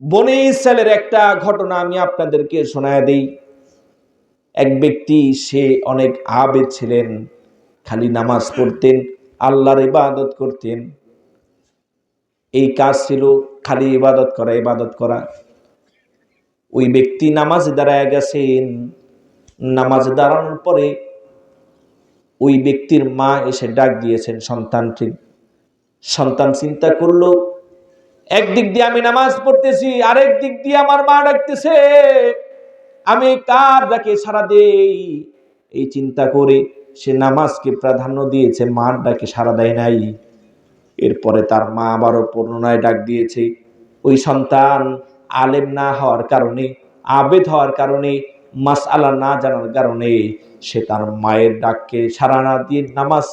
বনী ইসরাইলের একটা ঘটনা আমি আপনাদেরকে শোনায় দেই। এক ব্যক্তি, সে অনেক আবেদ ছিলেন, খালি নামাজ পড়তেন, আল্লাহর ইবাদত করতেন। এই কাজ ছিল খালি ইবাদত করা, ইবাদত করা। ওই ব্যক্তি নামাজে দাঁড়ায় গেছেন। নামাজে দাঁড়ানোর পরে ওই ব্যক্তির মা এসে ডাক দিয়েছেন সন্তানকে। সন্তান চিন্তা করলো, একদিক দিয়ে আমি নামাজ পড়তেছি, আরেক দিক দিয়ে আমার মা ডাকতেছে, আমি কার ডাকে সাড়া দেই? এই চিন্তা করে সে নামাজকে প্রাধান্য দিয়েছে, মার ডাকে সাড়া দেয় নাই। এরপরে তার মা আবারও পুনরায় ডাক দিয়েছে। ওই সন্তান আলেম না হওয়ার কারণে, আবেদ হওয়ার কারণে, মাসআলা না জানার কারণে সে তার মায়ের ডাককে সাড়া না দিয়ে নামাজ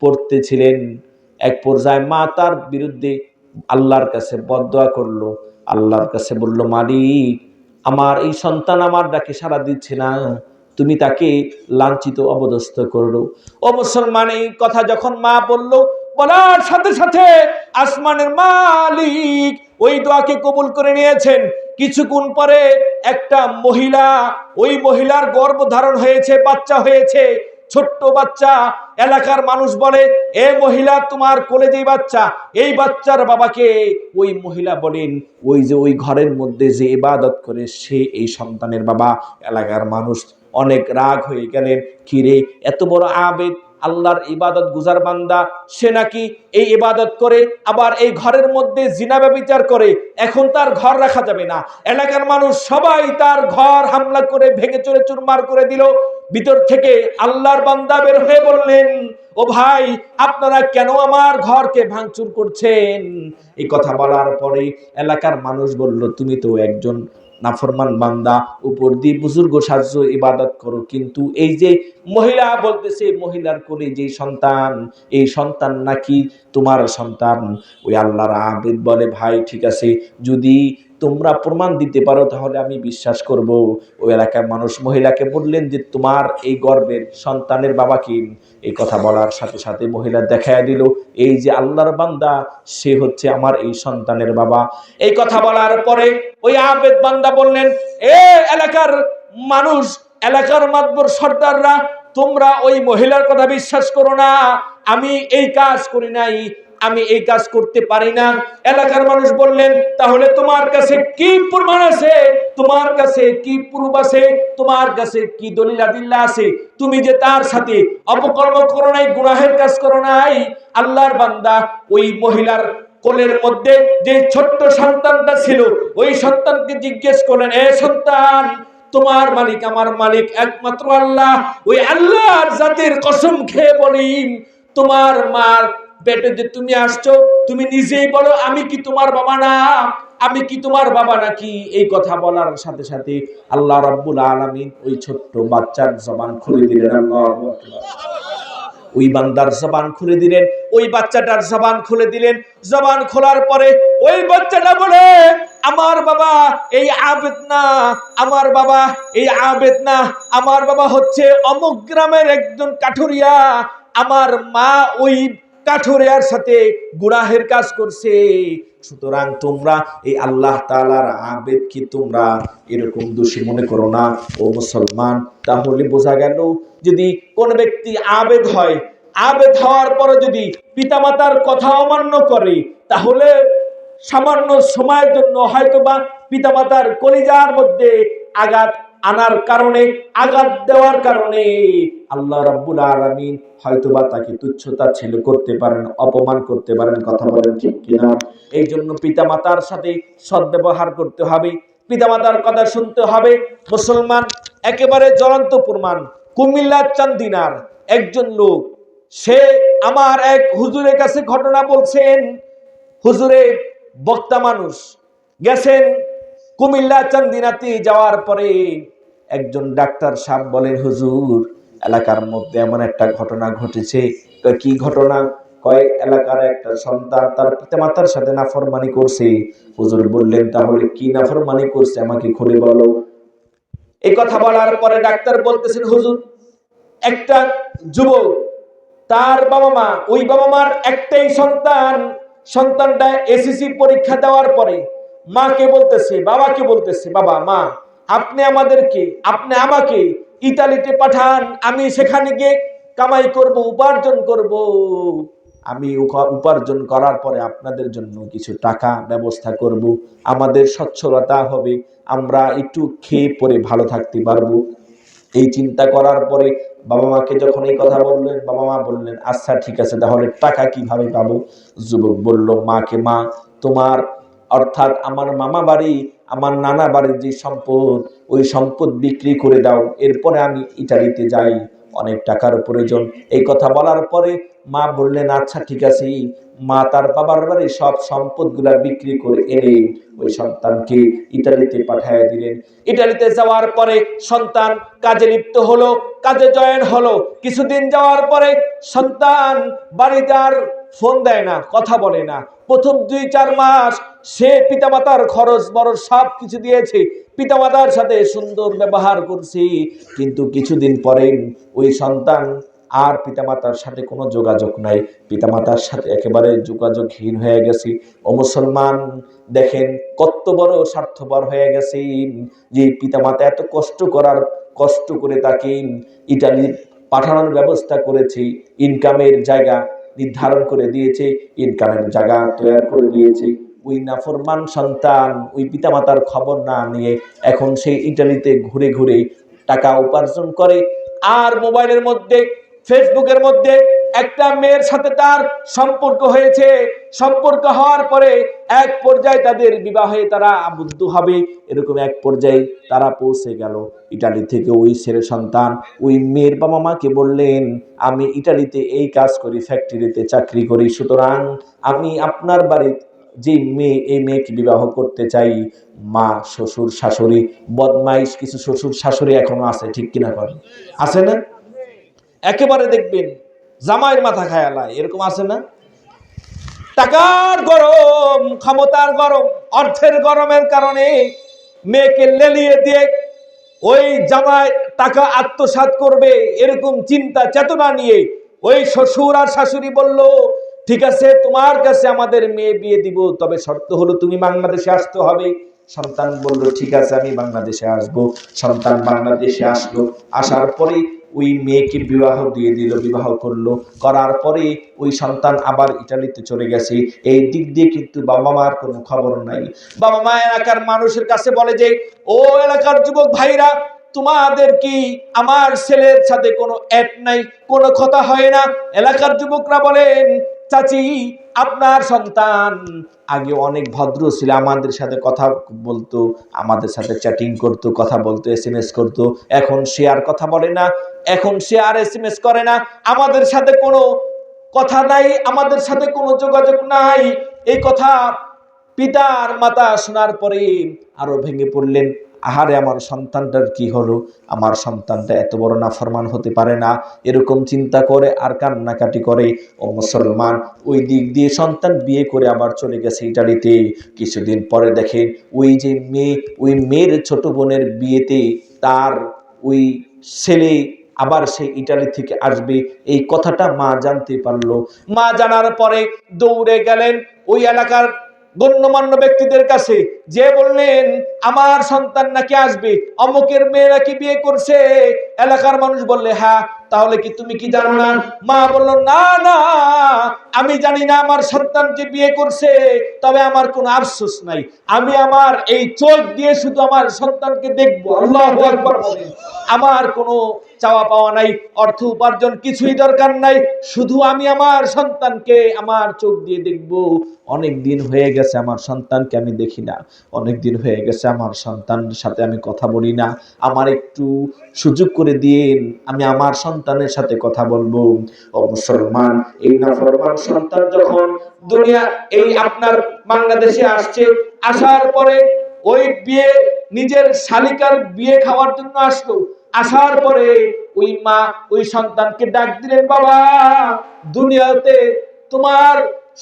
পড়তেছিলেন। এক পর্যায়ে মা তার বিরুদ্ধে আল্লাহর কাছে বদদোয়া করলো, আল্লাহর কাছে বলল, মালিক, আমার এই সন্তান আমার ডাকে সাড়া দিচ্ছে না, তুমি তাকে লাঞ্ছিত অপদস্থ করো। ও মুসলমান, এই কথা যখন মা বলল, বলার সাথে সাথে আসমানের মালিক ওই দোয়াকে কবুল করে নিয়েছেন। কিছুক্ষণ পরে একটা মহিলা, ওই মহিলার গর্ভ ধারণ হয়েছে, বাচ্চা হয়েছে, ছোট্ট বাচ্চা। এলাকার মানুষ বলে, এ মহিলা, তোমার কোলে যে বাচ্চা, এই বাচ্চার বাবাকে। ওই মহিলা বলেন, ওই যে ওই ঘরের মধ্যে যে ইবাদত করে সে এই সন্তানের বাবা। এলাকার মানুষ অনেক রাগ হয়ে গেলেন, কিরে, এত বড় আবেদ, আল্লাহর ইবাদত গুজার বান্দা, সে নাকি এই ইবাদত করে আবার এই ঘরের মধ্যে জিনা ব্যভিচার করে, এখন তার ঘর রাখা যাবে না। এলাকার মানুষ সবাই তার ঘর হামলা করে ভেঙে চুরে চুরমার করে দিল। ভিতর থেকে আল্লাহর বান্দা বের হয়ে বললেন, ও ভাই, আপনারা কেন আমার ঘরকে ভাঙচুর করছেন? এই কথা বলার পরে এলাকার মানুষ বলল, তুমি তো একজন নাফরমান বান্দা, উপর দিয়ে বুজুর্গ সাহায্য ইবাদত করো, কিন্তু এই যে মহিলা বলতেছে, মহিলার কোলে যে সন্তান, এই সন্তান নাকি তোমার সন্তান। ওই আল্লাহর আবেদ বলে, ভাই ঠিক আছে, যদি তোমরা প্রমাণ দিতে পারো তাহলে আমি বিশ্বাস করব। ওই এলাকার মানুষ মহিলাকে বললেন যে, তোমার এই গর্ভের সন্তানের বাবা কি? এই কথা বলার সাথে সাথে মহিলা দেখায় দিল, এই যে আল্লাহর বান্দা, সে হচ্ছে আমার এই সন্তানের বাবা। এই কথা বলার পরে ওই আবেদ বান্দা বললেন, এ এলাকার মানুষ, এলাকার মাতবর সর্দাররা, তোমরা ওই মহিলার কথা বিশ্বাস করো না, আমি এই কাজ করি নাই, আমি এই কাজ করতে পারি না। এলাকার মানুষ বললেন, তাহলে তোমার কাছে কি প্রমাণ আছে? তোমার কাছে কি প্রুফ আছে? তোমার কাছে কি দলিল আদিল্লাহ আছে? তুমি যে তার সাথে অপকর্ম করো নাই, গুনাহের কাজ করো নাই। আল্লাহর বান্দা ওই মহিলার কোলের মধ্যে যে ছোট্ট সন্তানটা ছিল, ওই সন্তানকে জিজ্ঞেস করলেন, এ সন্তান, তোমার মালিক আমার মালিক একমাত্র আল্লাহ। ওই আল্লাহর জাতের কসম খেয়ে বলি, তোমার মার পেটে যে তুমি আসছো, তুমি নিজেই বলো, আমি কি তোমার বাবা না? আমি কি তোমার বাবা নাকি? এই কথা বলার সাথে সাথে আল্লাহ রাব্বুল আলামিন ওই ছোট্ট বাচ্চার জবান খুলে দিলেন। আল্লাহু আকবার। ওই বান্দার জবান খুলে দিলেন, ওই বাচ্চাটার জবান খুলে দিলেন। জবান খোলার পরে ওই বাচ্চাটা বলে, আমার বাবা এই আবেদ না, আমার বাবা এই আবেদ না, আমার বাবা হচ্ছে অমুক গ্রামের একজন কাঠুরিয়া, আমার মা ওই কাঠুরিয়ার সাথে গুনাহের কাজ করছে। সুতরাং তোমরা এই আল্লাহ তাআলার আবেদ কি তোমরা এরকম দোষী মনে করো না? ও মুসলমান, তাহলে বোঝা গেল, যদি কোন ব্যক্তি আবেদ হয়, আবেদ হওয়ার পরে যদি পিতামাতার কথা অমান্য করে, তাহলে সামান্য সময়ের জন্য হয়তোবা পিতামাতার কলিজার মধ্যে আঘাত আনার কারণে, আঘাত দেওয়ার কারণে আল্লাহ রাব্বুল আলামিন হয়তোবা তাকে তুচ্ছ-তাচ্ছিল্য করতে পারেন, অপমান করতে পারেন। কথা বলেন ঠিক কিনা? এই জন্য পিতামাতার সাথে সদ্ব্যবহার করতে হবে, পিতামাতার কথা শুনতে হবে। মুসলমান, একেবারে জ্বলন্ত প্রমাণ, কুমিল্লার চান্দিনার একজন লোক, সে আমার এক হুজুরের কাছে ঘটনা বলছেন। হুজুরে বক্তা মানুষ, গেছেন কুমিল্লা চান্দিনাতে। যাওয়ার পরে একজন ডাক্তার সাহেব বলেন, হুজুর, এলাকার মধ্যে এমন একটা ঘটনা ঘটেছে। কি ঘটনা? কয়, এলাকার একটা সন্তান তার পিতামাতার সাথে নাফরমানি করছে। হুজুর বললেন, তাহলে কি নাফরমানি করছে আমাকে খুলে বলো। এই কথা বলার পরে ডাক্তার বলতেছেন, হুজুর, একটা যুবক, তার বাবা মা, ওই বাবা মার একটাই সন্তান, সন্তানটা এসএসসি পরীক্ষা দেওয়ার পরে মাকে বলতেছে, বাবাকে বলতেছে, বাবা মা আপনি আমাকে ইতালিতে পাঠান, আমি সেখানে গিয়ে কামাই করব, উপার্জন করব। আমি উপার্জন করার পরে আপনাদের জন্য কিছু টাকা ব্যবস্থা করব, আমাদের সচ্ছলতা হবে, আমরা একটু খেয়ে পরে ভালো থাকতে পারবো। এই চিন্তা করার পরে বাবা মাকে যখন এই কথা বললেন, বাবা মা বললেন আচ্ছা ঠিক আছে, তাহলে টাকা কিভাবে পাবো? যুবক বলল মাকে, মা তোমার অর্থাৎ আমার মামা বাড়ি, আমার নানা বাড়ির যে সম্পদ, ওই সম্পদ বিক্রি করে দাও, এরপরে আমি ইটালিতে যাই, অনেক টাকার প্রয়োজন। এই কথা বলার পরে মা বললেন আচ্ছা ঠিক আছে। মা তার বাবার বাড়ির সব সম্পদ গুলা বিক্রি করে এনে ওই সন্তানকে ইটালিতে পাঠিয়ে দিলেন। ইটালিতে যাওয়ার পরে সন্তান কাজে লিপ্ত হলো, কাজে জয়েন হলো। কিছুদিন যাওয়ার পরে সন্তান বাড়িতে আর ফোন দেয় না, কথা বলে না। প্রথম 2-4 মাস সে পিতামাতার খরচ বরচ সব কিছু দিয়েছে, পিতামাতার সাথে সুন্দর ব্যবহার করছে। কিন্তু কিছুদিন পরে ওই সন্তান আর পিতামাতার সাথে কোনো যোগাযোগ নাই, পিতামাতার সাথে একেবারে যোগাযোগহীন হয়ে গেছে। ও মুসলমান, দেখেন কত বড় স্বার্থপর হয়ে গেছে যে পিতামাতা এত কষ্ট করে তাকে ইটালি পাঠানোর ব্যবস্থা করেছে, ইনকামের জায়গা নির্ধারণ করে দিয়েছে, ইনকামের জায়গা তৈরি করে দিয়েছে। ওই নাফরমান সন্তান ওই পিতামাতার খবর না নিয়ে এখন সেই ইটালিতে ঘুরে ঘুরে টাকা উপার্জন করে। আর মোবাইলের মধ্যে, ফেসবুকের মধ্যে একটা মেয়ের সাথে তার সম্পর্ক হয়েছে। সম্পর্ক হওয়ার পরে এক পর্যায়ে তাদের বিবাহে তারা আবদ্ধ হবে। এরকম এক পর্যায়ে তারা পৌঁছে গেল। ইটালি থেকে ওই ছেলে সন্তান ওই মেয়ের বাবা মাকে বললেন আমি ইটালিতে এই কাজ করি, ফ্যাক্টরিতে চাকরি করি, সুতরাং আমি আপনার বাড়িতে যে মেয়ে, এই মেয়েকে বিবাহ করতে চাই। মা, শ্বশুর শাশুড়ি, বদমাইশ কিছু শ্বশুর শাশুড়ি এখনো আছে, ঠিক কিনা বলেন? আছে না? একেবারে দেখবেন জামাইয়ের মাথা খায়ালায়, এরকম আছে না? টাকার গরম, ক্ষমতার গরম, অর্থের গরমের কারণে মেয়েকে লেলিয়ে দিয়ে ওই জামাই টাকা আত্মসাৎ করবে, এরকম চিন্তা চেতনা নিয়ে ওই শ্বশুর আর শাশুড়ি বলল ঠিক আছে তোমার কাছে আমাদের মেয়ে বিয়ে দিব, তবে শর্ত হলো তুমি বাংলাদেশে আসতে হবে। সন্তান বলল ঠিক আছে আমি বাংলাদেশে আসব। সন্তান বাংলাদেশে আসলো, আসার পরে ওই মেয়েকে বিবাহ দিয়ে দিল, বিবাহ করলো, করার পরে ওই সন্তান আবার ইটালিতে চলে গেছে। এই দিক দিয়ে কিন্তু বাবা মার কোনো খবর নাই। বাবা মা এলাকার মানুষের কাছে বলে যে ও এলাকার যুবক ভাইরা, তোমাদের কি আমার ছেলের সাথে কোনো অ্যাড নাই, কোনো কথা হয় না? এলাকার যুবকরা বলেন চাচি আপনার সন্তান আগে অনেক ভদ্র ছিল, আমাদের সাথে কথা বলতো, আমাদের সাথে চ্যাটিং করতো, কথা বলতো, SMS করতো। এখন সে আর কথা বলে না, এখন সে আর SMS করে না, আমাদের সাথে কোনো কথা নাই, আমাদের সাথে কোনো যোগাযোগ নাই। এই কথা পিতার মাতা শোনার পরে আরো ভেঙে পড়লেন। আহারে আমার সন্তানটার কি হলো, আমার সন্তানটা এত বড় নাফরমান হতে পারে না, এরকম চিন্তা করে আর কান্নাকাটি করে। ও মুসলমান, ওই দিক দিয়ে সন্তান বিয়ে করে আবার চলে গেছে ইটালিতে। কিছুদিন পরে দেখেন ওই যে মেয়ে, ওই মেয়ের ছোট বোনের বিয়েতে তার ওই ছেলে আবার সে ইটালি থেকে আসবে, এই কথাটা মা জানতে পারলো। মা জানার পরে দৌড়ে গেলেন ওই এলাকার গণ্যমান্য ব্যক্তিদের কাছে, যে বললেন আমার সন্তান নাকি আসবে, অমুকের মেয়ে নাকি বিয়ে করছে। এলাকার মানুষ বললে হ্যাঁ, তাহলে কি তুমি কি জানো না? মা বলল না না, আমি জানি না আমার সন্তানকে বিয়ে করছে, তবে আমার কোনো আফসোস নাই, আমি আমার এই চোখ দিয়ে শুধু আমার সন্তানকে দেখবো। আল্লাহু আকবার বলেন। আমার কোনো চাওয়া পাওয়া নাই, অর্থ উপার্জন কিছুই দরকার নাই, শুধু আমি আমার সন্তানকে আমার চোখ দিয়ে দেখব। অনেক দিন হয়ে গেছে আমার সন্তানকে আমি দেখি না, অনেক দিন হয়ে গেছে আমার সন্তানের সাথে আমি কথা বলি না, আমার একটু সুযোগ করে দিন, আমি আমার সন্তানের সাথে কথা বলবো। ও মুসলমান, এই নাফরমান সন্তান যখন দুনিয়া এই আপনার বাংলাদেশে আসছে, আসার পরে ওই বিয়ে নিজের শালিকার বিয়ে খাওয়ার জন্য আসলো। আসার পরে ওই মা ওই সন্তানকে ডাক দিলেন, বাবা দুনিয়াতে তোমার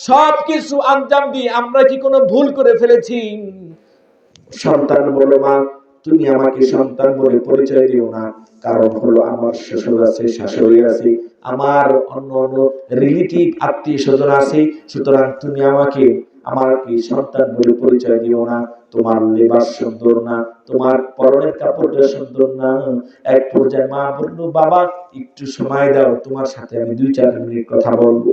সবকিছু আঞ্জাম দিয়ে আমরা কি কোনো ভুল করে ফেলেছি? সন্তান বলল মা তুমি আমাকে সন্তান বলে পরিচয় দিও না, কারণ হলো আমার শ্বশুর আছে, শাশুড়ি আছে, আমার অন্য অন্য রিলেটিভ আত্মীয় স্বজন আছে, সুতরাং তুমি আমাকে সন্তান বলে পরিচয় দিও না। তোমার লেবাস সুন্দর না, তোমার পরনের কাপড়টা সুন্দর না। এক পর্যায়ে মা বললো, বাবা একটু সময় দাও, তোমার সাথে আমি 2-4 মিনিট কথা বলবো।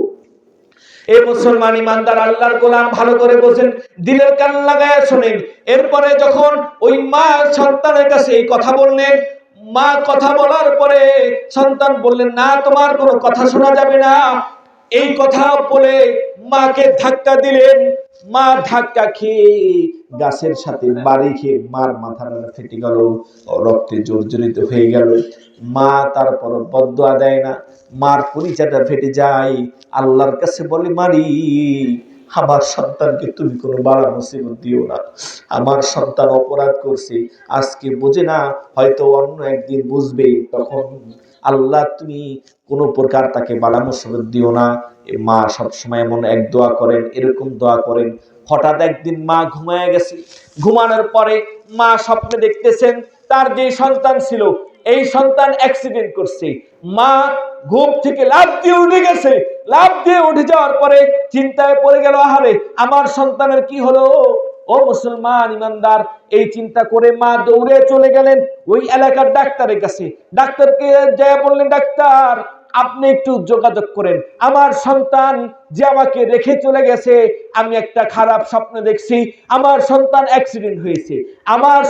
এই মুসলমান ইমানদার আল্লাহর গোলাম ভালো করে বোঝেন, দিলের কান লাগায় শুনেন। এরপরে যখন ওই মা সন্তানের কাছে এই কথা বললেন, মা কথা বলার পরে সন্তান বললেন, না তোমার কোনো কথা শোনা যাবে না। এই কথা বলে মাকে ধাক্কা দিলেন। মা ধাক্কা খেয়ে গাছের সাথে বাড়ি খেয়ে মার মাথাটা ফেটে গেল, রক্তে জর্জরিত হয়ে গেল। মা তারপর বদদুয়া দেয় না, মার পরিচাটা ফেটে যায়, আল্লাহর কাছে বলে, মারি আমার সন্তানকে তুমি কোনো বালা মুসিবত দিও না, আমার সন্তান অপরাধ করছে, আজকে বোঝে না, হয়তো অন্য একদিন বুঝবে, তখন আল্লাহ তুমি কোনো প্রকার তাকে বালা মুসিবত দিও না। মা সবসময় এমন এক দোয়া করেন, এরকম দোয়া করেন। হঠাৎ একদিন মা ঘুমায় গেছে, ঘুমানোর পরে মা স্বপ্নে দেখতেছেন তার যে সন্তান ছিল, এই সন্তান অ্যাক্সিডেন্ট করছে। মা ঘুম থেকে লাফ দিয়ে উঠে গেছে, লাফ দিয়ে উঠে যাওয়ার পরে চিন্তায় পড়ে গেল, আহারে আমার সন্তানের কি হলো। ও মুসলমান ইমানদার, এই চিন্তা করে মা দৌড়ে চলে গেলেন ওই এলাকার ডাক্তারের কাছে। ডাক্তারকে যা বললেন, ডাক্তার আপনি একটু যোগাযোগ করেন, আমার সন্তান যে আমাকে রেখে চলে গেছে, আমি একটা খারাপ স্বপ্ন দেখছি, আমার সন্তান অ্যাক্সিডেন্ট হয়েছে, আমার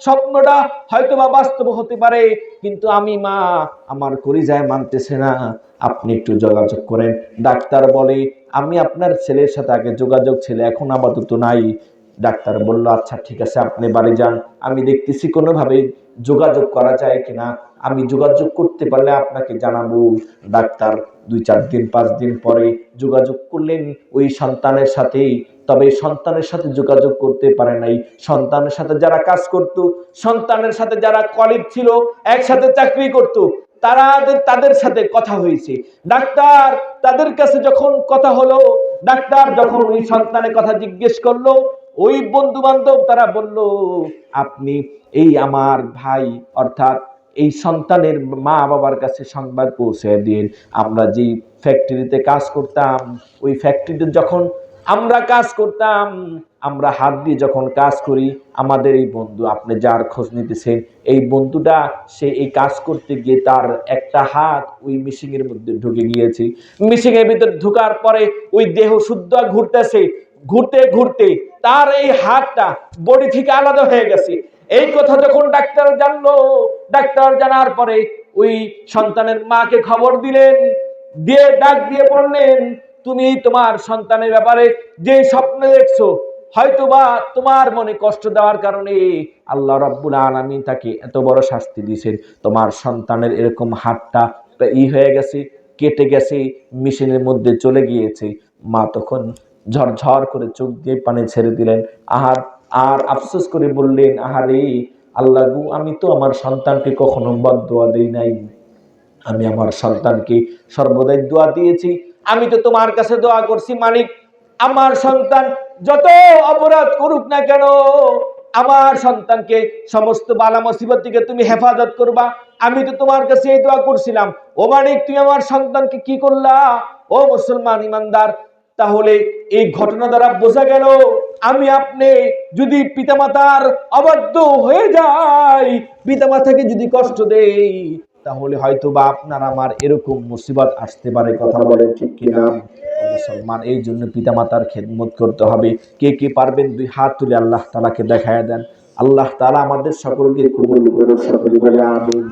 স্বপ্নটা হয়তো বা বাস্তব হতে পারে, কিন্তু আমি মা আমার কলিজায় মানতেছে না, আপনি একটু যোগাযোগ করেন। ডাক্তার বলে, আমি আপনার ছেলের সাথে আগে যোগাযোগ ছিল, এখন আপাতত নাই। ডাক্তার বলল, আচ্ছা ঠিক আছে, আপনি বাড়ি যান, আমি দেখতেছি কোনোভাবে যোগাযোগ করা যায় কিনা, আমি যোগাযোগ করতে পারলে আপনাকে জানাবো। ডাক্তার 2-4 দিন 5 দিন পরে যোগাযোগ করলেন ওই সন্তানের সাথে, তবে সন্তানের সাথে যোগাযোগ করতে পারে নাই। সন্তানের সাথে যারা কাজ করত, সন্তানের সাথে যারা কলিগ ছিল, একসাথে চাকরি করত, তাদের সাথে কথা হয়েছে। ডাক্তার তাদের কাছে যখন কথা হলো, ডাক্তার যখন ওই সন্তানের কথা জিজ্ঞেস করলো, ওই বন্ধু বান্ধব তারা বলল, আপনি এই আমার ভাই অর্থাৎ এই সন্তানের মা বাবার কাছে সংবাদ পৌঁছে দিন, আমরা যে ফ্যাক্টরিতে কাজ করতাম, ওই ফ্যাক্টরিতে যখন আমরা কাজ করতাম, আমরা হাত দিয়ে যখন কাজ করি, আমাদের এই বন্ধু, আপনি যার খোঁজ নিতেছেন, এই বন্ধুটা সে এই কাজ করতে গিয়ে তার একটা হাত ওই মেশিনের মধ্যে ঢুকে গিয়েছে। মেশিনের ভিতরে ঢোকার পরে ওই দেহ শুদ্ধ ঘুরতেছে, ঘুরতে ঘুরতে তার এই হাতটা বডি থেকে আলাদা হয়ে গেছে। এই কথা যখন ডাক্তার জানলো, ডাক্তার জানার পরে ওই সন্তানের মাকে খবর দিলেন, দিয়ে ডাক দিয়ে বললেন, তুমি তোমার সন্তানের ব্যাপারে যে স্বপ্ন দেখছো, হয়তোবা তোমার মনে কষ্ট দেওয়ার কারণে আল্লাহ রাব্বুল আলামিন তাকে এত বড় শাস্তি দিয়েছেন। তোমার সন্তানের এরকম হাতটা হয়ে গেছে, কেটে গেছে, মেশিনের মধ্যে চলে গিয়েছে। মা তখন ঝরঝর করে চোখ দিয়ে পানি ছেড়ে দিলেন, আর আফসোস করে বললেন, আহারে আল্লাহ গো, আমি তো আমার সন্তানকে কখনো বদদুয়া দেই নাই, আমি আমার সন্তানকে সর্বদাই দোয়া দিয়েছি, আমি তো তোমার কাছে দোয়া করছি, মালিক আমার সন্তান যত অপরাধ করুক না কেন, আমার সন্তানকে সমস্ত বালা মুসিবত থেকে তুমি হেফাজত করবা, আমি তো তোমার কাছে এই দোয়া করছিলাম। ও মালিক, তুমি আমার সন্তানকে কি করলা? ও মুসলমান ইমানদার, তাহলে এই ঘটনা দ্বারা বোঝা গেল, আমি আপনি যদি পিতামাতার অবাধ্য হয়ে যাই, পিতামাতাকে যদি কষ্ট দেই, তাহলে হয়তো বা আপনার আমার এরকম মুসিবত আসতে পারে। কথা বলেন ঠিক কিনা? মুসলমান, এই জন্য পিতামাতার খেদমত করতে হবে। কে কে পারবেন 2 হাত তুলে আল্লাহ তাআলাকে দেখায়া দেন। আল্লাহ তাআলা আমাদের সকলকে কবুল করুন, সকলে বলে আমিন।